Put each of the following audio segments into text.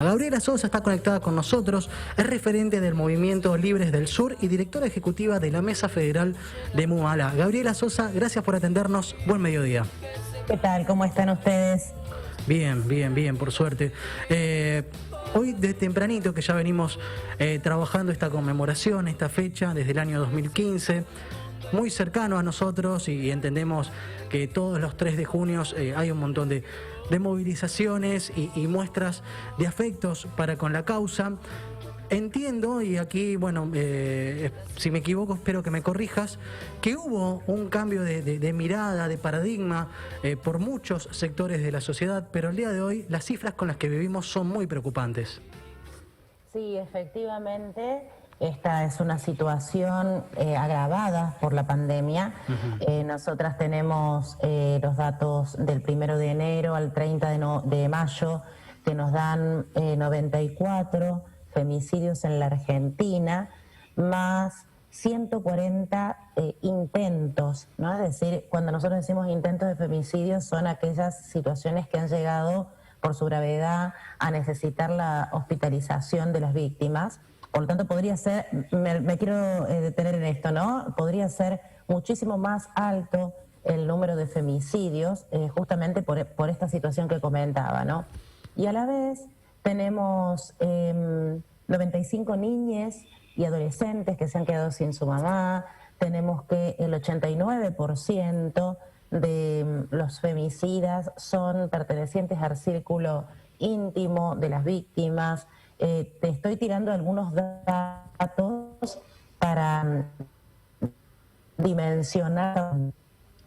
Gabriela Sosa está conectada con nosotros, es referente del Movimiento Libres del Sur y directora ejecutiva de la Mesa Federal de Muala. Gabriela Sosa, gracias por atendernos. Buen mediodía. ¿Qué tal? ¿Cómo están ustedes? Bien, por suerte. Hoy de tempranito que ya venimos trabajando esta conmemoración, esta fecha, desde el año 2015, muy cercano a nosotros y entendemos que todos los 3 de junio hay un montón de movilizaciones y muestras de afectos para con la causa. Entiendo, y aquí, bueno, si me equivoco espero que me corrijas, que hubo un cambio de mirada, de paradigma por muchos sectores de la sociedad, pero el día de hoy las cifras con las que vivimos son muy preocupantes. Sí, efectivamente, esta es una situación agravada por la pandemia. Nosotras tenemos los datos del 1 de enero al 30 de mayo que nos dan 94 femicidios en la Argentina, más 140 intentos, ¿no? Es decir, cuando nosotros decimos intentos de femicidio son aquellas situaciones que han llegado por su gravedad a necesitar la hospitalización de las víctimas. Por lo tanto, podría ser, me quiero detener en esto, ¿no? Podría ser muchísimo más alto el número de femicidios, justamente por esta situación que comentaba, ¿no? Y a la vez tenemos 95 niñas y adolescentes que se han quedado sin su mamá. Tenemos que el 89% de los femicidas son pertenecientes al círculo íntimo de las víctimas. Te estoy tirando algunos datos para dimensionar.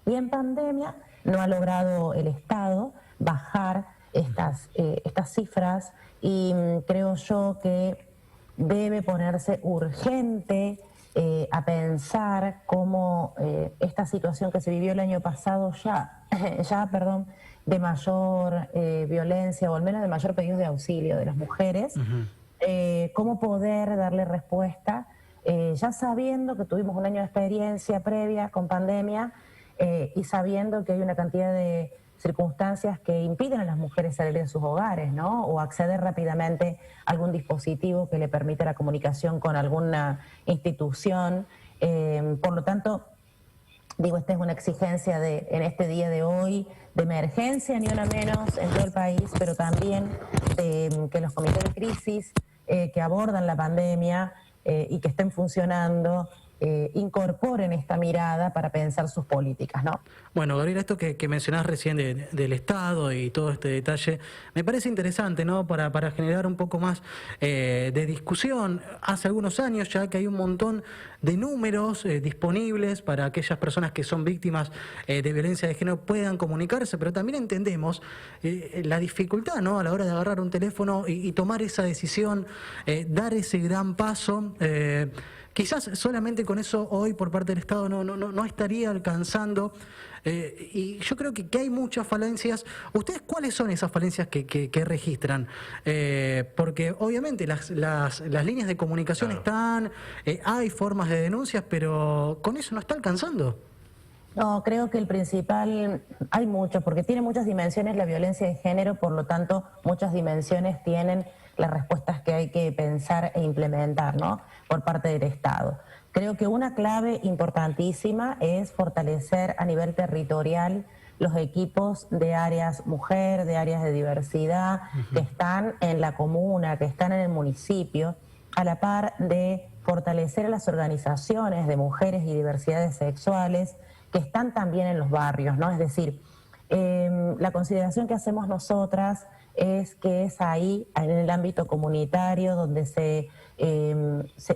Y en pandemia no ha logrado el Estado bajar estas cifras y creo yo que debe ponerse urgente a pensar cómo esta situación que se vivió el año pasado de mayor violencia o al menos de mayor pedido de auxilio de las mujeres, cómo poder darle respuesta, ya sabiendo que tuvimos un año de experiencia previa con pandemia y sabiendo que hay una cantidad de circunstancias que impiden a las mujeres salir de sus hogares, ¿no? O acceder rápidamente a algún dispositivo que le permita la comunicación con alguna institución. Por lo tanto, digo, esta es una exigencia en este día de hoy, de emergencia, ni una menos, en todo el país, pero también que los comités de crisis que abordan la pandemia y que estén funcionando, incorporen esta mirada para pensar sus políticas, ¿no? Bueno, Gabriela, esto que mencionás recién del Estado y todo este detalle, me parece interesante, ¿no? Para generar un poco más de discusión. Hace algunos años ya que hay un montón de números disponibles para aquellas personas que son víctimas de violencia de género puedan comunicarse, pero también entendemos la dificultad, ¿no? A la hora de agarrar un teléfono y tomar esa decisión, dar ese gran paso. Quizás solamente con eso hoy por parte del Estado no estaría alcanzando, y yo creo que hay muchas falencias. ¿Ustedes cuáles son esas falencias que registran? Porque obviamente las líneas de comunicación están, hay formas de denuncias, pero con eso no está alcanzando. No, creo que el principal, hay muchos, porque tiene muchas dimensiones la violencia de género, por lo tanto, muchas dimensiones tienen las respuestas que hay que pensar e implementar, ¿no? Por parte del Estado. Creo que una clave importantísima es fortalecer a nivel territorial los equipos de áreas mujer, de áreas de diversidad, que están en la comuna, que están en el municipio, a la par de fortalecer a las organizaciones de mujeres y diversidades sexuales, que están también en los barrios, ¿no? Es decir, la consideración que hacemos nosotras es que es ahí, en el ámbito comunitario, donde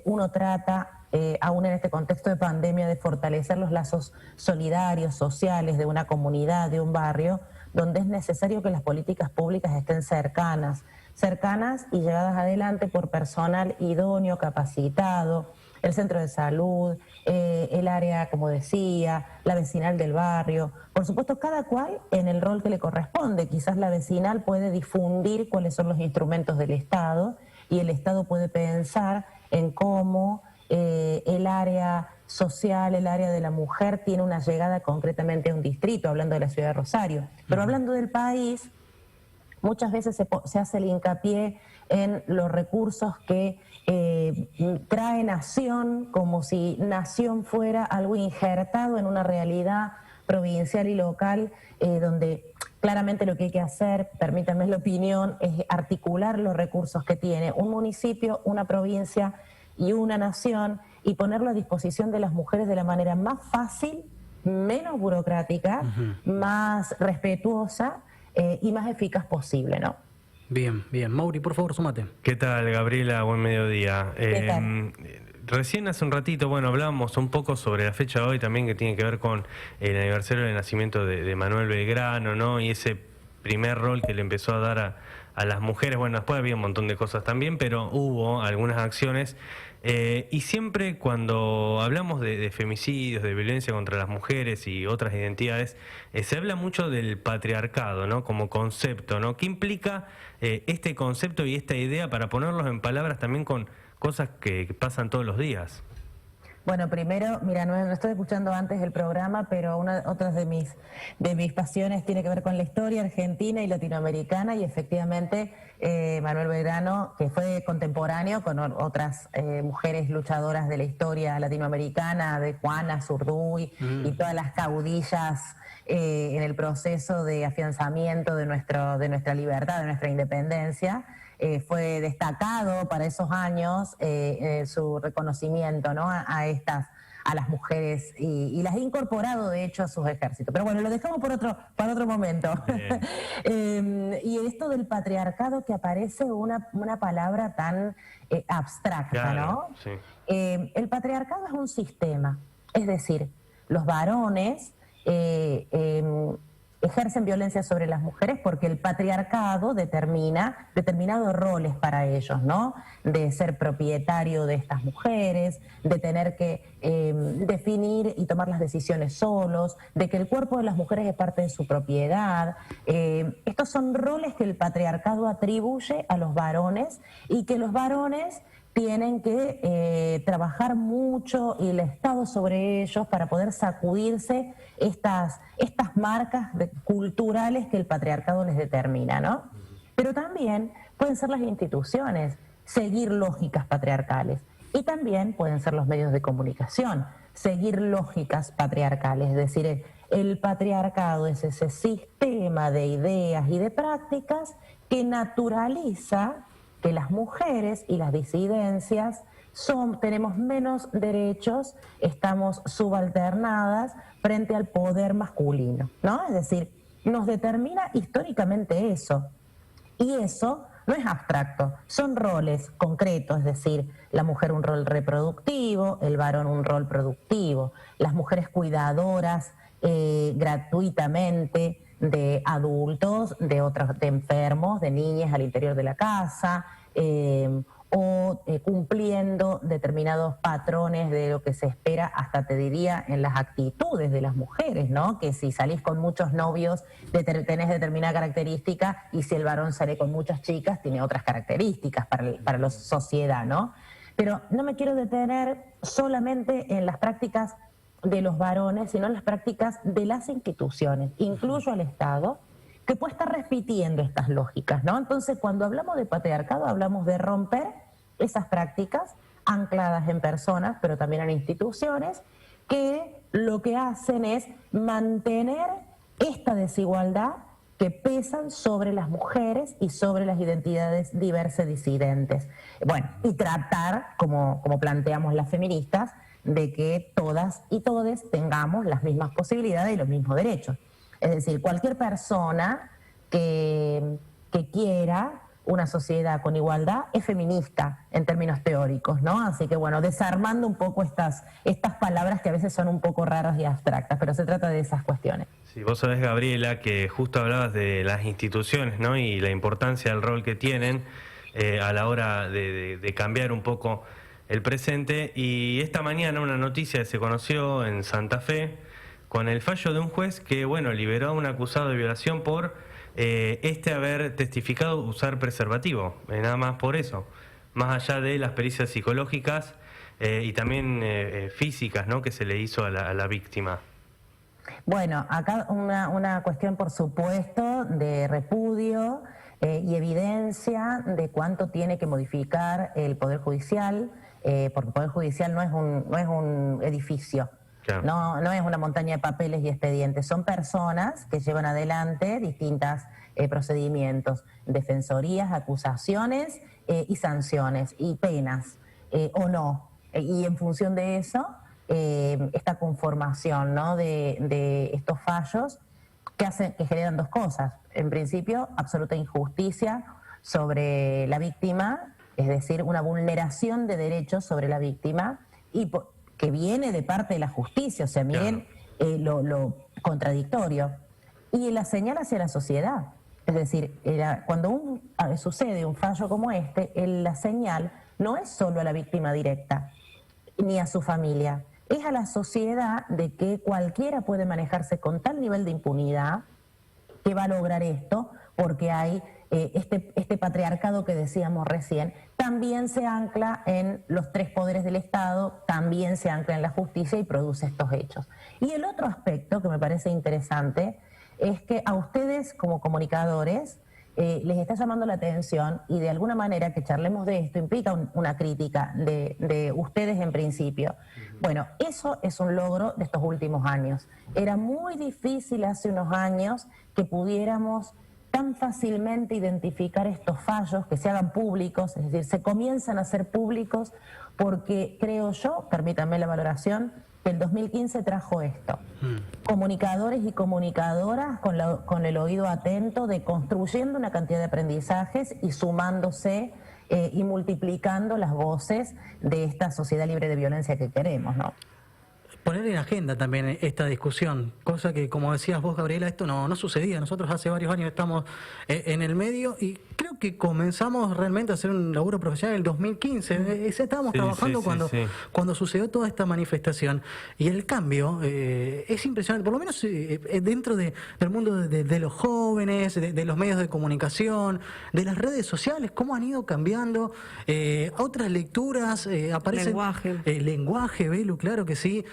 uno trata, aún en este contexto de pandemia, de fortalecer los lazos solidarios, sociales de una comunidad, de un barrio, donde es necesario que las políticas públicas estén cercanas y llevadas adelante por personal idóneo, capacitado, el centro de salud, el área, como decía, la vecinal del barrio. Por supuesto, cada cual en el rol que le corresponde. Quizás la vecinal puede difundir cuáles son los instrumentos del Estado y el Estado puede pensar en cómo el área social, el área de la mujer tiene una llegada concretamente a un distrito, hablando de la ciudad de Rosario. Pero hablando del país, muchas veces se hace el hincapié en los recursos que trae Nación, como si Nación fuera algo injertado en una realidad provincial y local, donde claramente lo que hay que hacer, permítanme la opinión, es articular los recursos que tiene un municipio, una provincia y una nación y ponerlo a disposición de las mujeres de la manera más fácil, menos burocrática, más respetuosa y más eficaz posible, ¿no? Bien, bien. Mauri, por favor, súmate. ¿Qué tal, Gabriela? Buen mediodía. ¿Qué tal? Recién hace un ratito, bueno, hablábamos un poco sobre la fecha de hoy también, que tiene que ver con el aniversario del nacimiento de Manuel Belgrano, ¿no? Y ese primer rol que le empezó a dar a las mujeres. Bueno, después había un montón de cosas también, pero hubo algunas acciones. Y siempre cuando hablamos de femicidios, de violencia contra las mujeres y otras identidades, se habla mucho del patriarcado, ¿no? Como concepto, ¿no? ¿Qué implica este concepto y esta idea para ponerlos en palabras también con cosas que pasan todos los días? Bueno, primero, mira, no estoy escuchando antes el programa, pero otras de mis pasiones tiene que ver con la historia argentina y latinoamericana, y efectivamente Manuel Belgrano, que fue contemporáneo con otras mujeres luchadoras de la historia latinoamericana, de Juana Zurduy y todas las caudillas en el proceso de afianzamiento de nuestra libertad, de nuestra independencia. Fue destacado para esos años su reconocimiento, ¿no? a las mujeres y las ha incorporado de hecho a sus ejércitos. Pero bueno, lo dejamos para otro momento. Y esto del patriarcado, que aparece una palabra tan abstracta, Claro, ¿no? sí. El patriarcado es un sistema, es decir, los varones ejercen violencia sobre las mujeres porque el patriarcado determina determinados roles para ellos, ¿no? De ser propietario de estas mujeres, de tener que definir y tomar las decisiones solos, de que el cuerpo de las mujeres es parte de su propiedad. Estos son roles que el patriarcado atribuye a los varones y que los varones tienen que trabajar mucho y el Estado sobre ellos para poder sacudirse estas marcas culturales que el patriarcado les determina, ¿no? Pero también pueden ser las instituciones seguir lógicas patriarcales y también pueden ser los medios de comunicación seguir lógicas patriarcales, es decir, el patriarcado es ese sistema de ideas y de prácticas que naturaliza que las mujeres y las disidencias tenemos menos derechos, estamos subalternadas frente al poder masculino, ¿no? Es decir, nos determina históricamente eso. Y eso no es abstracto, son roles concretos, es decir, la mujer un rol reproductivo, el varón un rol productivo, las mujeres cuidadoras gratuitamente de adultos, de enfermos, de niñas al interior de la casa, cumpliendo determinados patrones de lo que se espera, hasta te diría en las actitudes de las mujeres, ¿no? Que si salís con muchos novios tenés determinada característica, y si el varón sale con muchas chicas tiene otras características para la sociedad, ¿no? Pero no me quiero detener solamente en las prácticas de los varones, sino en las prácticas de las instituciones, incluyo al Estado, que puede estar repitiendo estas lógicas, ¿no? Entonces, cuando hablamos de patriarcado, hablamos de romper esas prácticas ancladas en personas, pero también en instituciones, que lo que hacen es mantener esta desigualdad que pesan sobre las mujeres y sobre las identidades diversas disidentes. Bueno, y tratar, como planteamos las feministas, de que todas y todes tengamos las mismas posibilidades y los mismos derechos. Es decir, cualquier persona que quiera una sociedad con igualdad es feminista en términos teóricos, ¿no? Así que bueno, desarmando un poco estas palabras que a veces son un poco raras y abstractas, pero se trata de esas cuestiones. Sí, vos sabés, Gabriela, que justo hablabas de las instituciones, ¿no? Y la importancia del rol que tienen a la hora de cambiar un poco el presente. Y esta mañana una noticia que se conoció en Santa Fe con el fallo de un juez que, bueno, liberó a un acusado de violación por haber testificado usar preservativo, nada más por eso, más allá de las pericias psicológicas y también físicas, ¿no?, que se le hizo a la víctima. Bueno, acá una cuestión, por supuesto, de repudio y evidencia de cuánto tiene que modificar el Poder Judicial, porque el Poder Judicial no es un edificio. Claro. No es una montaña de papeles y expedientes, son personas que llevan adelante distintos procedimientos, defensorías, acusaciones y sanciones y penas, o no. Y en función de eso, esta conformación, ¿no?, de estos fallos que generan dos cosas. En principio, absoluta injusticia sobre la víctima, es decir, una vulneración de derechos sobre la víctima y que viene de parte de la justicia, o sea, miren lo contradictorio. Y la señal hacia la sociedad, es decir, cuando sucede un fallo como este, la señal no es solo a la víctima directa, ni a su familia, es a la sociedad de que cualquiera puede manejarse con tal nivel de impunidad que va a lograr esto, porque hay este patriarcado que decíamos recién, también se ancla en los tres poderes del Estado, también se ancla en la justicia y produce estos hechos. Y el otro aspecto que me parece interesante es que a ustedes como comunicadores les está llamando la atención, y de alguna manera que charlemos de esto implica una crítica de ustedes en principio. Bueno, eso es un logro de estos últimos años. Era muy difícil hace unos años que pudiéramos tan fácilmente identificar estos fallos, que se hagan públicos, es decir, se comienzan a hacer públicos porque creo yo, permítanme la valoración, que el 2015 trajo esto. Comunicadores y comunicadoras con el oído atento, de construyendo una cantidad de aprendizajes y sumándose y multiplicando las voces de esta sociedad libre de violencia que queremos, ¿no? Poner en agenda también esta discusión, cosa que, como decías vos, Gabriela, esto no sucedía. Nosotros hace varios años estamos en el medio y creo que comenzamos realmente a hacer un laburo profesional en el 2015. Estábamos trabajando cuando sucedió toda esta manifestación. Y el cambio es impresionante, por lo menos dentro del mundo de los jóvenes, de los medios de comunicación, de las redes sociales, cómo han ido cambiando. Otras lecturas aparecen. Lenguaje, Belu, claro que sí.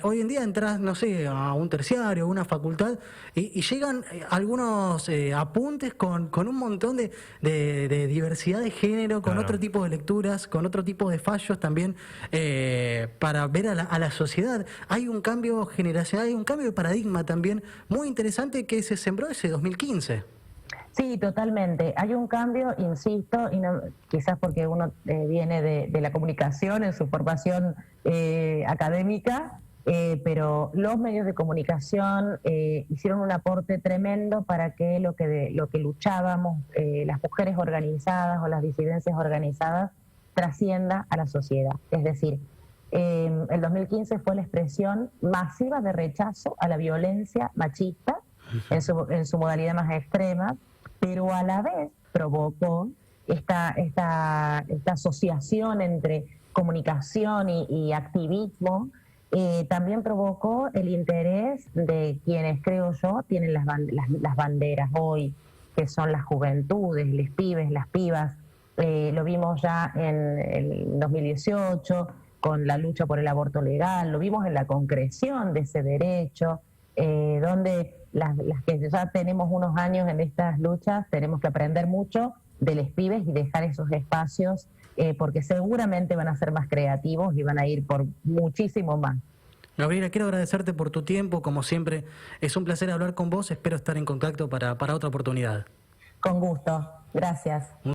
Hoy en día entras, no sé, a un terciario, a una facultad, y llegan algunos apuntes con un montón de diversidad de género, con otro tipo de lecturas, con otro tipo de fallos también, para ver a la sociedad. Hay un cambio generacional, hay un cambio de paradigma también muy interesante que se sembró ese 2015. Sí, totalmente. Hay un cambio, insisto, y no, quizás porque uno viene de la comunicación en su formación académica, pero los medios de comunicación hicieron un aporte tremendo para que lo que luchábamos, las mujeres organizadas o las disidencias organizadas, trascienda a la sociedad. Es decir, el 2015 fue la expresión masiva de rechazo a la violencia machista en su modalidad más extrema, pero a la vez provocó esta asociación entre comunicación y activismo. También provocó el interés de quienes, creo yo, tienen las banderas hoy, que son las juventudes, los pibes, las pibas. Lo vimos ya en el 2018 con la lucha por el aborto legal, lo vimos en la concreción de ese derecho, donde las que ya tenemos unos años en estas luchas tenemos que aprender mucho de los pibes y dejar esos espacios, porque seguramente van a ser más creativos y van a ir por muchísimo más. Gabriela, quiero agradecerte por tu tiempo, como siempre. Es un placer hablar con vos, espero estar en contacto para otra oportunidad. Con gusto, gracias.